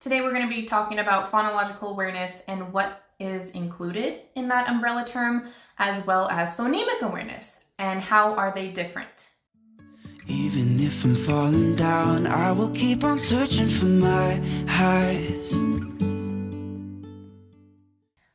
Today we're going to be talking about phonological awareness and what is included in that umbrella term, as well as phonemic awareness and how are they different. Even if I'm falling down, I will keep on searching for my highs.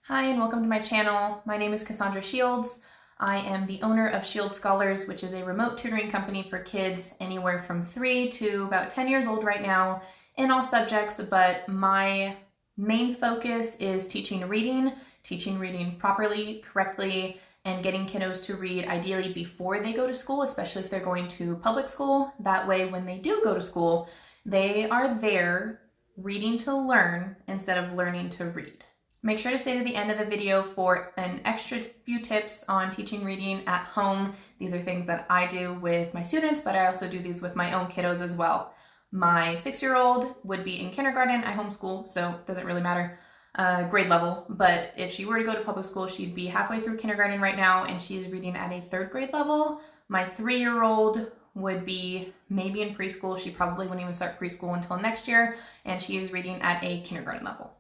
Hi and welcome to my channel. My name is Cassondra Shields. I am the owner of Shields Scholars, which is a remote tutoring company for kids anywhere from 3 to about 10 years old right now in all subjects, but my main focus is teaching reading properly, correctly, and getting kiddos to read ideally before they go to school, especially if they're going to public school. That way, when they do go to school, they are there reading to learn instead of learning to read. Make sure to stay to the end of the video for an extra few tips on teaching reading at home. These are things that I do with my students, but I also do these with my own kiddos as well. My 6-year-old would be in kindergarten. I homeschool, so it doesn't really matter grade level, but if she were to go to public school, she'd be halfway through kindergarten right now, and she's reading at a 3rd grade level. My 3-year-old would be maybe in preschool. She probably wouldn't even start preschool until next year, and she is reading at a kindergarten level.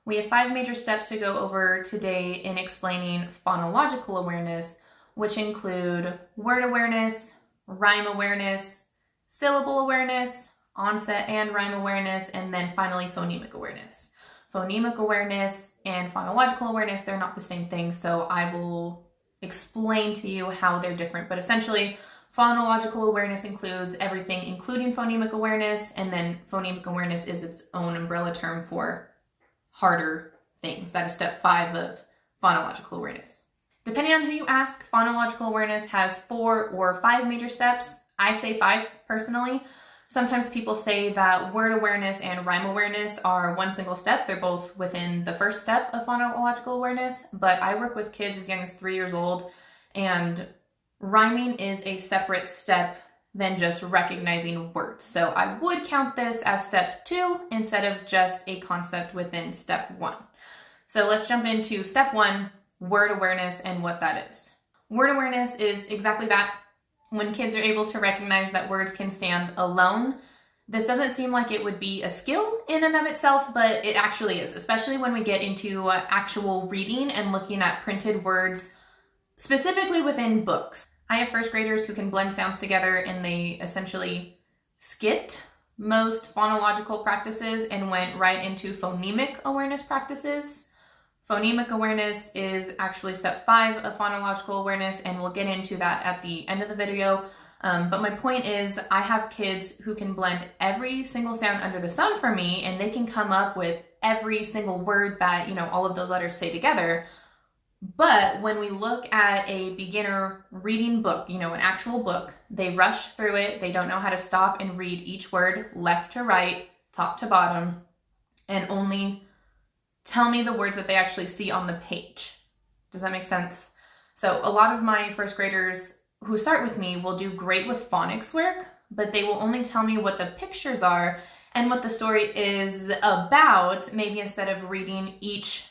We have 5 major steps to go over today in explaining phonological awareness, which include word awareness, rhyme awareness, syllable awareness, onset and rhyme awareness, and then finally phonemic awareness. Phonemic awareness and phonological awareness, they're not the same thing, so I will explain to you how they're different. But essentially, phonological awareness includes everything, including phonemic awareness, and then phonemic awareness is its own umbrella term for harder things. That is step 5 of phonological awareness. Depending on who you ask, phonological awareness has 4 or 5 major steps. I say 5 personally. Sometimes people say that word awareness and rhyme awareness are one single step. They're both within the first step of phonological awareness, but I work with kids as young as 3 years old, and rhyming is a separate step than just recognizing words. So I would count this as step 2 instead of just a concept within step 1. So let's jump into step 1, word awareness and what that is. Word awareness is exactly that. When kids are able to recognize that words can stand alone. This doesn't seem like it would be a skill in and of itself, but it actually is, especially when we get into actual reading and looking at printed words, specifically within books. I have 1st graders who can blend sounds together, and they essentially skipped most phonological practices and went right into phonemic awareness practices. Phonemic awareness is actually step 5 of phonological awareness, and we'll get into that at the end of the video. But my point is, I have kids who can blend every single sound under the sun for me, and they can come up with every single word that, all of those letters say together. But when we look at a beginner reading book, an actual book, they rush through it. They don't know how to stop and read each word left to right, top to bottom, and only tell me the words that they actually see on the page. Does that make sense? So a lot of my 1st graders who start with me will do great with phonics work, but they will only tell me what the pictures are and what the story is about, maybe instead of reading each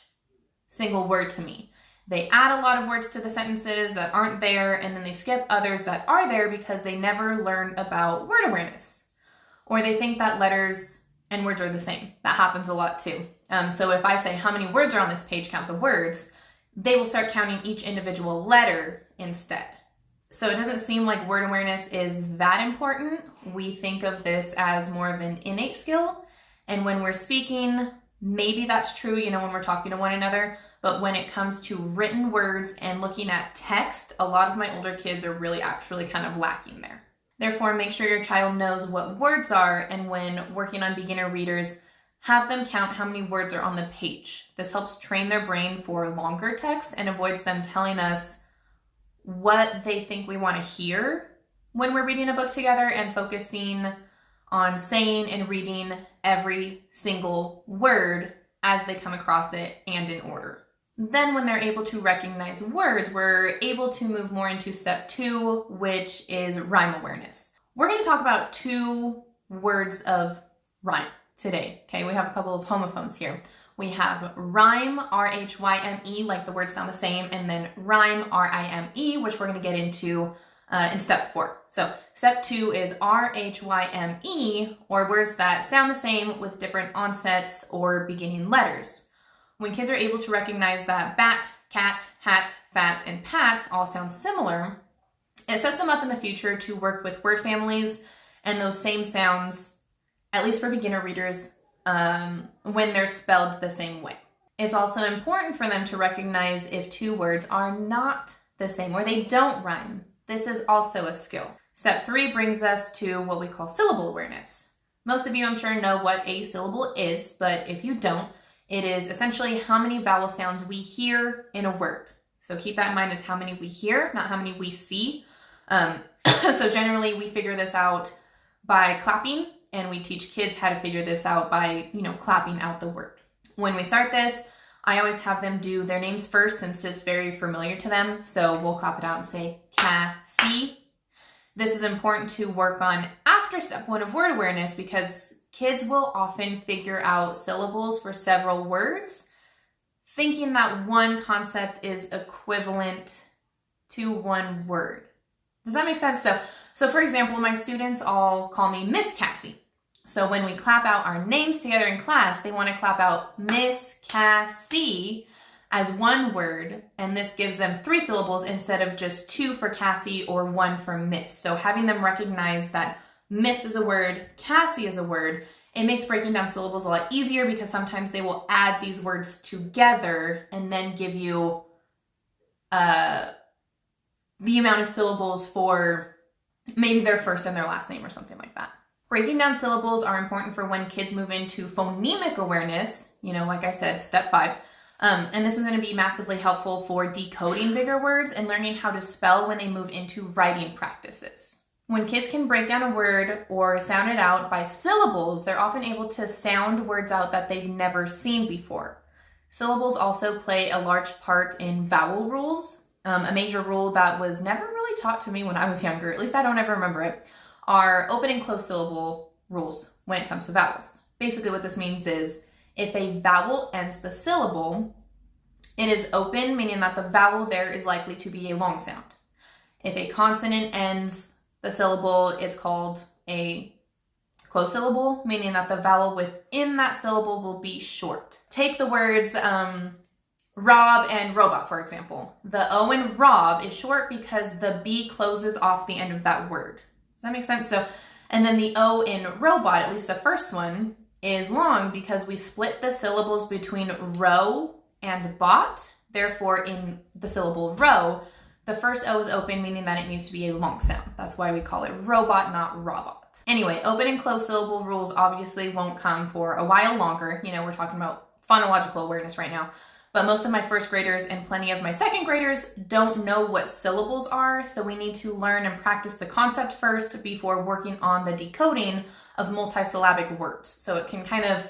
single word to me. They add a lot of words to the sentences that aren't there, and then they skip others that are there because they never learn about word awareness. Or they think that letters and words are the same. That happens a lot too. So if I say how many words are on this page, count the words, they will start counting each individual letter instead. So it doesn't seem like word awareness is that important. We think of this as more of an innate skill. And when we're speaking, maybe that's true, when we're talking to one another. But when it comes to written words and looking at text, a lot of my older kids are really actually kind of lacking there. Therefore, make sure your child knows what words are, and when working on beginner readers, have them count how many words are on the page. This helps train their brain for longer text and avoids them telling us what they think we want to hear when we're reading a book together, and focusing on saying and reading every single word as they come across it and in order. Then when they're able to recognize words, we're able to move more into step 2, which is rhyme awareness. We're going to talk about 2 words of rhyme today. Okay, we have a couple of homophones here. We have rhyme, R-H-Y-M-E, like the words sound the same, and then rhyme, R-I-M-E, which we're going to get into in step 4. So step 2 is RHYME, or words that sound the same with different onsets or beginning letters. When kids are able to recognize that bat, cat, hat, fat, and pat all sound similar, it sets them up in the future to work with word families and those same sounds, at least for beginner readers, when they're spelled the same way. It's also important for them to recognize if two words are not the same or they don't rhyme. This is also a skill. Step 3 brings us to what we call syllable awareness. Most of you, I'm sure, know what a syllable is, but if you don't, it is essentially how many vowel sounds we hear in a word. So keep that in mind, it's how many we hear, not how many we see. So generally we figure this out by clapping, and we teach kids how to figure this out by, clapping out the word. When we start this, I always have them do their names first since it's very familiar to them. So we'll clap it out and say Cassie. This is important to work on after step 1 of word awareness because kids will often figure out syllables for several words, thinking that one concept is equivalent to one word. Does that make sense? So for example, my students all call me Miss Cassie. So when we clap out our names together in class, they want to clap out Miss Cassie as one word, and this gives them 3 syllables instead of just 2 for Cassie or 1 for Miss. So having them recognize that Miss is a word, Cassie is a word, it makes breaking down syllables a lot easier because sometimes they will add these words together and then give you the amount of syllables for maybe their first and their last name or something like that. Breaking down syllables are important for when kids move into phonemic awareness, like I said, step 5. And this is going to be massively helpful for decoding bigger words and learning how to spell when they move into writing practices. When kids can break down a word or sound it out by syllables, they're often able to sound words out that they've never seen before. Syllables also play a large part in vowel rules. A major rule that was never really taught to me when I was younger, at least I don't ever remember it, are open and closed syllable rules when it comes to vowels. Basically what this means is if a vowel ends the syllable, it is open, meaning that the vowel there is likely to be a long sound. If a consonant ends the syllable, it's called a closed syllable, meaning that the vowel within that syllable will be short. Take the words Rob and robot, for example. The O in Rob is short because the B closes off the end of that word. Does that make sense? And then the O in robot, at least the first one, is long because we split the syllables between row and bot. Therefore, in the syllable row, the first O is open, meaning that it needs to be a long sound. That's why we call it robot, not robot. Anyway, open and closed syllable rules obviously won't come for a while longer. We're talking about phonological awareness right now. But most of my first graders and plenty of my second graders don't know what syllables are, so we need to learn and practice the concept first before working on the decoding of multisyllabic words. So it can kind of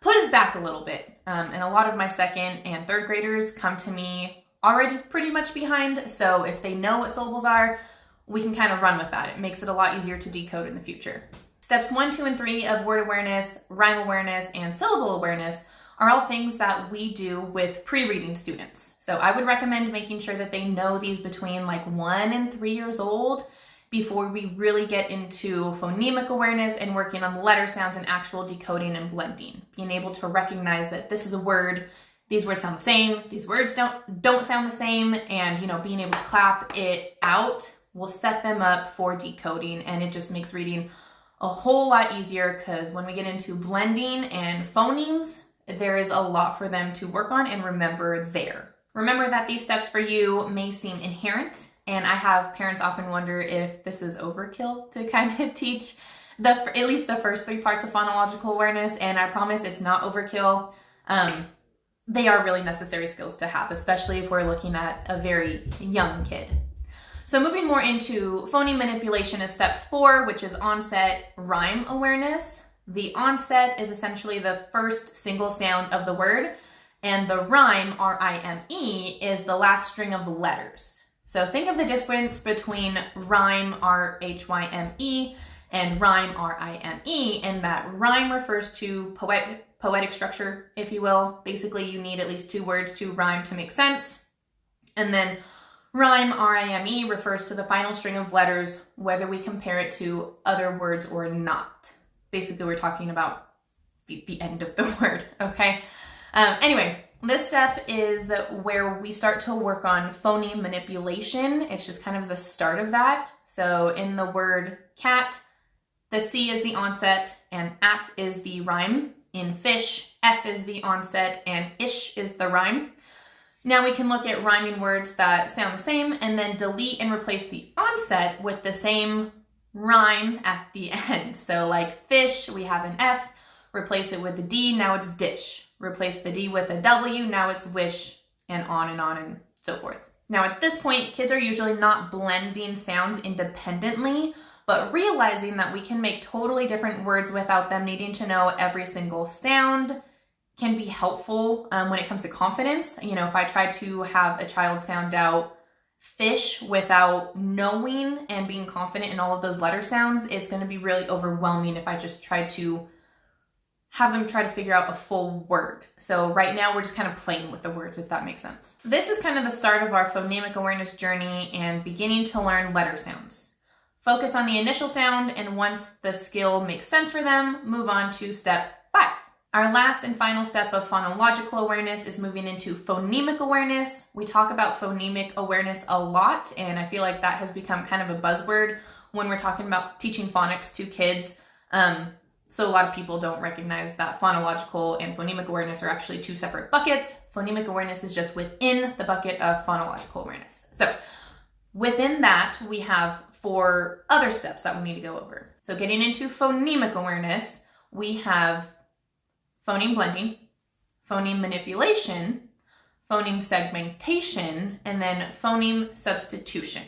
put us back a little bit. And a lot of my second and third graders come to me already pretty much behind, so if they know what syllables are, we can kind of run with that. It makes it a lot easier to decode in the future. Steps 1, 2, and 3 of word awareness, rhyme awareness, and syllable awareness are all things that we do with pre-reading students. So I would recommend making sure that they know these between like 1 and 3 years old before we really get into phonemic awareness and working on the letter sounds and actual decoding and blending. Being able to recognize that this is a word, these words sound the same, these words don't sound the same, and being able to clap it out will set them up for decoding, and it just makes reading a whole lot easier because when we get into blending and phonemes, there is a lot for them to work on and remember there. Remember that these steps for you may seem inherent, and I have parents often wonder if this is overkill to kind of teach at least the first 3 parts of phonological awareness, and I promise it's not overkill. They are really necessary skills to have, especially if we're looking at a very young kid. So moving more into phoneme manipulation is step 4, which is onset rhyme awareness. The onset is essentially the first single sound of the word, and the rhyme, R-I-M-E, is the last string of letters. So think of the difference between rhyme, R-H-Y-M-E, and rhyme, R-I-M-E, in that rhyme refers to poetic structure, if you will. Basically, you need at least 2 words to rhyme to make sense. And then Rime, R-I-M-E, refers to the final string of letters, whether we compare it to other words or not. Basically, we're talking about the end of the word, okay? Anyway, this step is where we start to work on phoneme manipulation. It's just kind of the start of that. So in the word cat, the C is the onset and at is the rime. In fish, F is the onset and ish is the rime. Now we can look at rhyming words that sound the same and then delete and replace the onset with the same rhyme at the end. So like fish, we have an F, replace it with a D, now it's dish. Replace the D with a W, now it's wish, and on and so forth. Now at this point, kids are usually not blending sounds independently, but realizing that we can make totally different words without them needing to know every single sound can be helpful when it comes to confidence. You know, if I try to have a child sound out fish without knowing and being confident in all of those letter sounds, it's going to be really overwhelming if I just try to have them try to figure out a full word. So right now we're just kind of playing with the words, if that makes sense. This is kind of the start of our phonemic awareness journey and beginning to learn letter sounds. Focus on the initial sound, and once the skill makes sense for them, move on to step 5. Our last and final step of phonological awareness is moving into phonemic awareness. We talk about phonemic awareness a lot, and I feel like that has become kind of a buzzword when we're talking about teaching phonics to kids. So a lot of people don't recognize that phonological and phonemic awareness are actually 2 separate buckets. Phonemic awareness is just within the bucket of phonological awareness. So within that, we have 4 other steps that we need to go over. So getting into phonemic awareness, we have phoneme blending, phoneme manipulation, phoneme segmentation, and then phoneme substitution.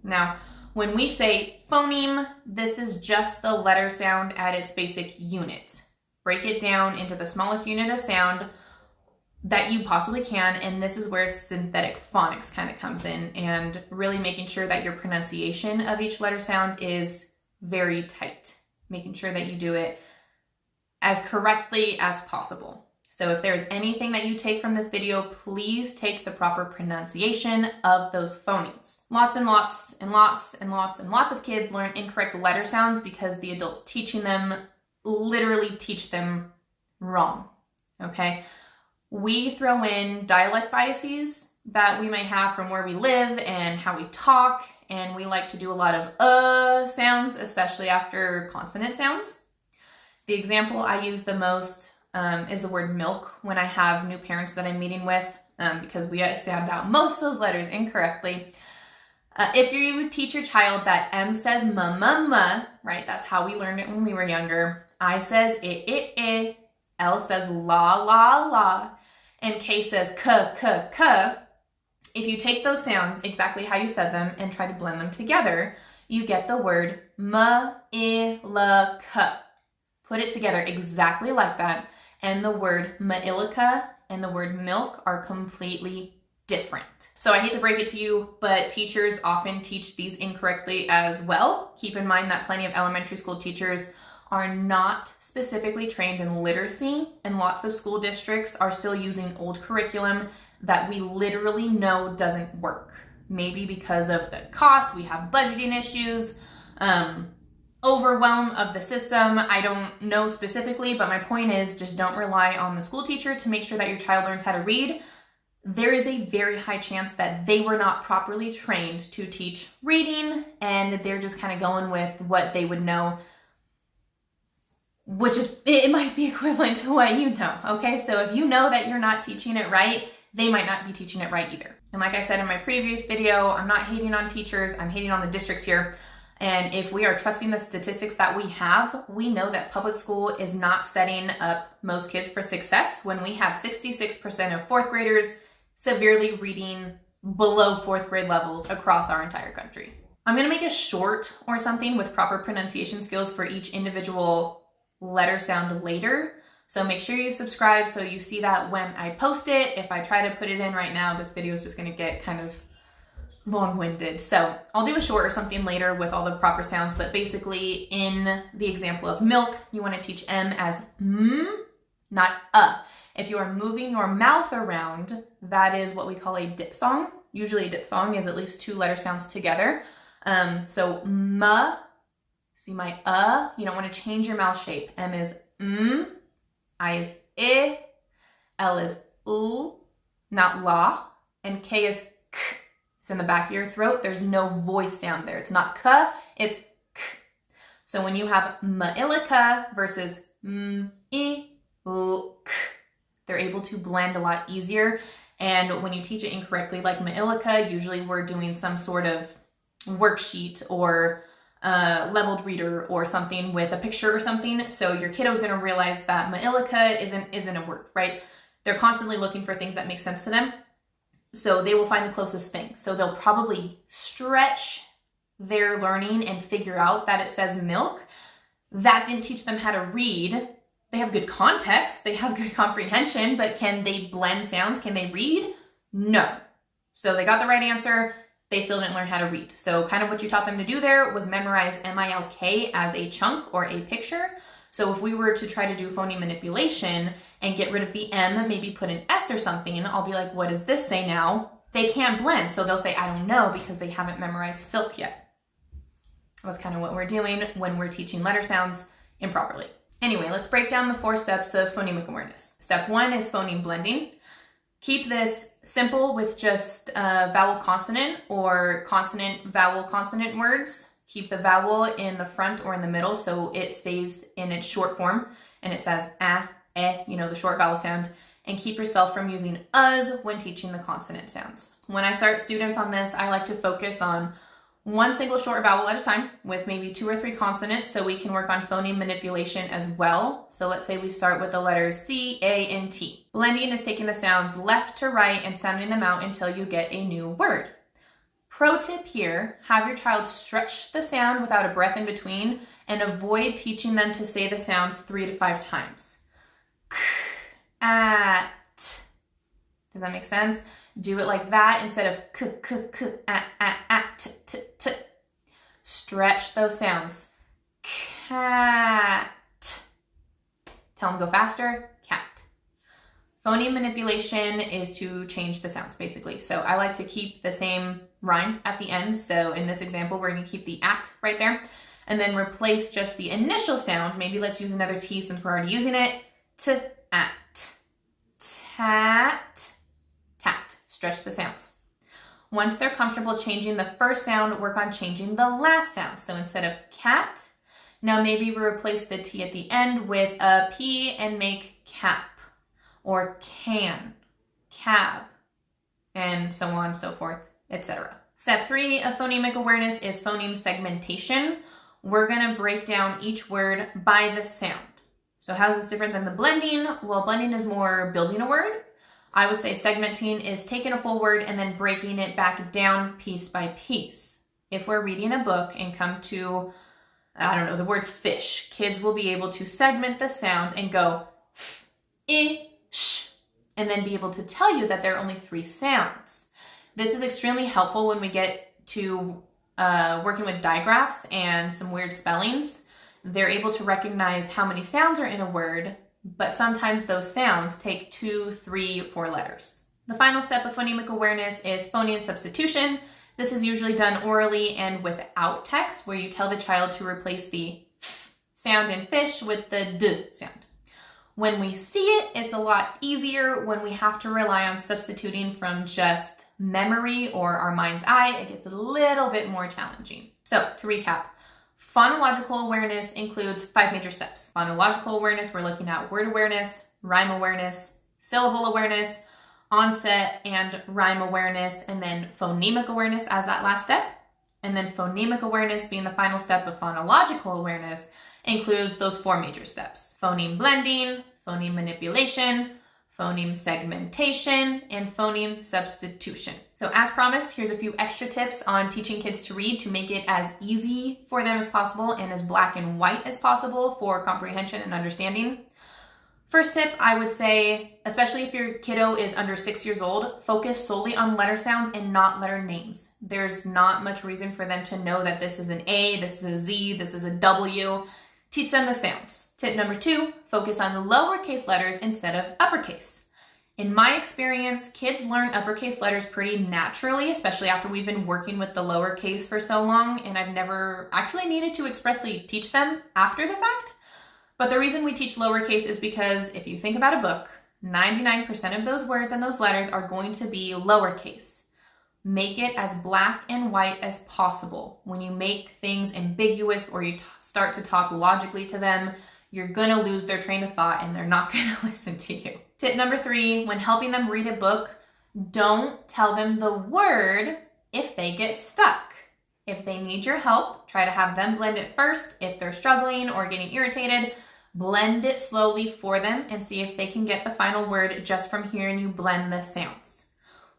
Now, when we say phoneme, this is just the letter sound at its basic unit. Break it down into the smallest unit of sound that you possibly can, and this is where synthetic phonics kind of comes in, and really making sure that your pronunciation of each letter sound is very tight, making sure that you do it as correctly as possible. So if there's anything that you take from this video, please take the proper pronunciation of those phonemes. Lots and lots and lots and lots and lots of kids learn incorrect letter sounds because the adults teaching them literally teach them wrong, okay? We throw in dialect biases that we may have from where we live and how we talk, and we like to do a lot of sounds, especially after consonant sounds. The example I use the most is the word milk when I have new parents that I'm meeting with, because we sound out most of those letters incorrectly. If you teach your child that M says ma, right, that's how we learned it when we were younger. I says I, L says la, and K says k. If you take those sounds exactly how you said them and try to blend them together, you get the word ma, I, la, k. Put it together exactly like that, and the word mailica and the word milk are completely different. So I hate to break it to you, but teachers often teach these incorrectly as well. Keep in mind that plenty of elementary school teachers are not specifically trained in literacy, and lots of school districts are still using old curriculum that we literally know doesn't work. Maybe because of the cost, we have budgeting issues, overwhelm of the system. I don't know specifically, but my point is just don't rely on the school teacher to make sure that your child learns how to read. There is a very high chance that they were not properly trained to teach reading, and they're just kind of going with what they would know, which is, it might be equivalent to what you know, okay? So if you know that you're not teaching it right, they might not be teaching it right either. And like I said in my previous video, I'm not hating on teachers, I'm hating on the districts here. And if we are trusting the statistics that we have, we know that public school is not setting up most kids for success when we have 66% of 4th graders severely reading below 4th grade levels across our entire country. I'm gonna make a short or something with proper pronunciation skills for each individual letter sound later. So make sure you subscribe so you see that when I post it. If I try to put it in right now, this video is just gonna get kind of long-winded. So I'll do a short or something later with all the proper sounds, but basically in the example of milk, you want to teach M as M, not If you are moving your mouth around, that is what we call a diphthong. Usually a diphthong is at least 2 letter sounds together. So m, see my you don't want to change your mouth shape. M is I is I, L is L, not la, and K is k. It's in the back of your throat. There's no voice sound there. It's not k, it's k. So when you have ma'ilika versus m-i-l-k, they're able to blend a lot easier. And when you teach it incorrectly, like ma'ilika, usually we're doing some sort of worksheet or leveled reader or something with a picture or something. So your kiddo's going to realize that ma'ilika isn't a word, right? They're constantly looking for things that make sense to them. So they will find the closest thing. So they'll probably stretch their learning and figure out that it says milk. That didn't teach them how to read. They have good context, they have good comprehension, but can they blend sounds? Can they read? No. So they got the right answer, they still didn't learn how to read. So kind of what you taught them to do there was memorize MILK as a chunk or a picture. So if we were to try to do phoneme manipulation and get rid of the M, maybe put an S or something, I'll be like, what does this say now? They can't blend, so they'll say, I don't know, because they haven't memorized silk yet. That's kind of what we're doing when we're teaching letter sounds improperly. Anyway, let's break down the 4 steps of phonemic awareness. Step 1 is phoneme blending. Keep this simple with just vowel consonant or consonant vowel consonant words. Keep the vowel in the front or in the middle so it stays in its short form and it says the short vowel sound. And keep yourself from using us when teaching the consonant sounds. When I start students on this, I like to focus on one single short vowel at a time with maybe 2 or 3 consonants so we can work on phoneme manipulation as well. So let's say we start with the letters C, A, and T. Blending is taking the sounds left to right and sounding them out until you get a new word. Pro tip here, have your child stretch the sound without a breath in between and avoid teaching them to say the sounds 3 to 5 times. At. Does that make sense? Do it like that instead of k, at, t. Stretch those sounds. Cat. Tell them go faster. Cat. Phoneme manipulation is to change the sounds, basically. So I like to keep the same rhyme at the end. So in this example, we're going to keep the at right there and then replace just the initial sound. Maybe let's use another T since we're already using it. T, at. Tat. Tat. Stretch the sounds. Once they're comfortable changing the first sound, work on changing the last sound. So instead of cat, now maybe we replace the T at the end with a P and make cap or can, cab, and so on and so forth, etc. Step 3 of phonemic awareness is phoneme segmentation. We're going to break down each word by the sound. So how is this different than the blending? Well, blending is more building a word. I would say segmenting is taking a full word and then breaking it back down piece by piece. If we're reading a book and come to, the word fish, kids will be able to segment the sound and go f, I, sh, and then be able to tell you that there are only 3 sounds. This is extremely helpful when we get to working with digraphs and some weird spellings. They're able to recognize how many sounds are in a word, but sometimes those sounds take 2, 3, 4 letters. The final step of phonemic awareness is phoneme substitution. This is usually done orally and without text, where you tell the child to replace the f sound in fish with the d sound. When we see it, it's a lot easier. When we have to rely on substituting from just memory or our mind's eye, it gets a little bit more challenging. So to recap, phonological awareness includes 5 major steps. Phonological awareness, we're looking at word awareness, rhyme awareness, syllable awareness, onset and rhyme awareness, and then phonemic awareness as that last step. And then phonemic awareness being the final step of phonological awareness includes those 4 major steps: phoneme blending, phoneme manipulation, phoneme segmentation, and phoneme substitution. So as promised, here's a few extra tips on teaching kids to read to make it as easy for them as possible and as black and white as possible for comprehension and understanding. First tip, I would say, especially if your kiddo is under 6 years old, focus solely on letter sounds and not letter names. There's not much reason for them to know that this is an A, this is a Z, this is a W. Teach them the sounds. Tip number 2, focus on the lowercase letters instead of uppercase. In my experience, kids learn uppercase letters pretty naturally, especially after we've been working with the lowercase for so long, and I've never actually needed to expressly teach them after the fact. But the reason we teach lowercase is because if you think about a book, 99% of those words and those letters are going to be lowercase. Make it as black and white as possible. When you make things ambiguous or you start to talk logically to them, you're going to lose their train of thought and they're not going to listen to you. Tip number 3, when helping them read a book, don't tell them the word if they get stuck. If they need your help, try to have them blend it first. If they're struggling or getting irritated, blend it slowly for them and see if they can get the final word just from hearing you blend the sounds.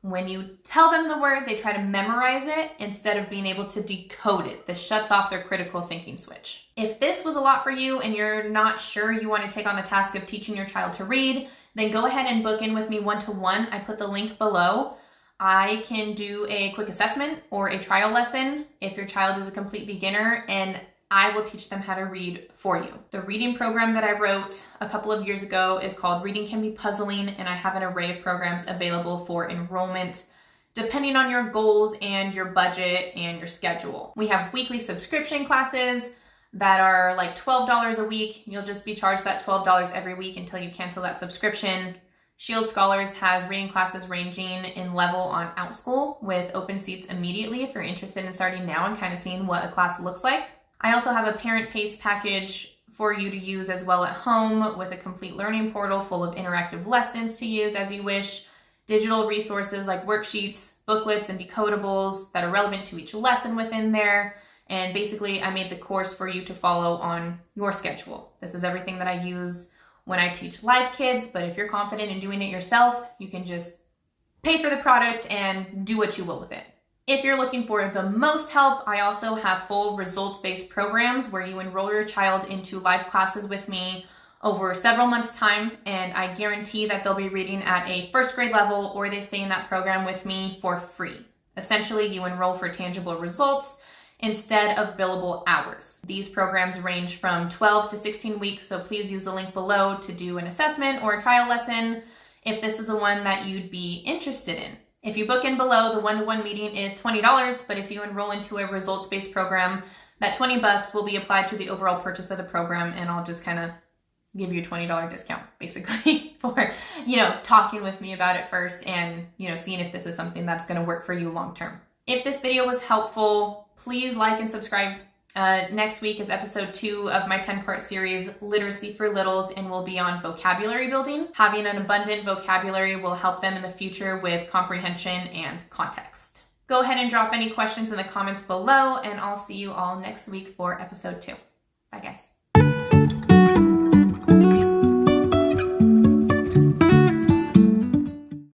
When you tell them the word, they try to memorize it instead of being able to decode it. This shuts off their critical thinking switch. If this was a lot for you and you're not sure you want to take on the task of teaching your child to read, then go ahead and book in with me one-to-one. I put the link below. I can do a quick assessment or a trial lesson if your child is a complete beginner, and I will teach them how to read for you. The reading program that I wrote a couple of years ago is called Reading Can Be Puzzling, and I have an array of programs available for enrollment depending on your goals and your budget and your schedule. We have weekly subscription classes that are like $12 a week. You'll just be charged that $12 every week until you cancel that subscription. Shield Scholars has reading classes ranging in level on OutSchool with open seats immediately if you're interested in starting now and kind of seeing what a class looks like. I also have a parent pace package for you to use as well at home with a complete learning portal full of interactive lessons to use as you wish, digital resources like worksheets, booklets, and decodables that are relevant to each lesson within there. And basically, I made the course for you to follow on your schedule. This is everything that I use when I teach live kids, but if you're confident in doing it yourself, you can just pay for the product and do what you will with it. If you're looking for the most help, I also have full results-based programs where you enroll your child into live classes with me over several months' time, and I guarantee that they'll be reading at a first grade level or they stay in that program with me for free. Essentially, you enroll for tangible results instead of billable hours. These programs range from 12 to 16 weeks, so please use the link below to do an assessment or a trial lesson if this is the one that you'd be interested in. If you book in below, the one-to-one meeting is $20, but if you enroll into a results-based program, that $20 will be applied to the overall purchase of the program, and I'll just kind of give you a $20 discount, basically, for, talking with me about it first and, seeing if this is something that's going to work for you long-term. If this video was helpful, please like and subscribe. Next week is episode 2 of my 10-part series, Literacy for Littles, and will be on vocabulary building. Having an abundant vocabulary will help them in the future with comprehension and context. Go ahead and drop any questions in the comments below, and I'll see you all next week for episode 2. Bye, guys.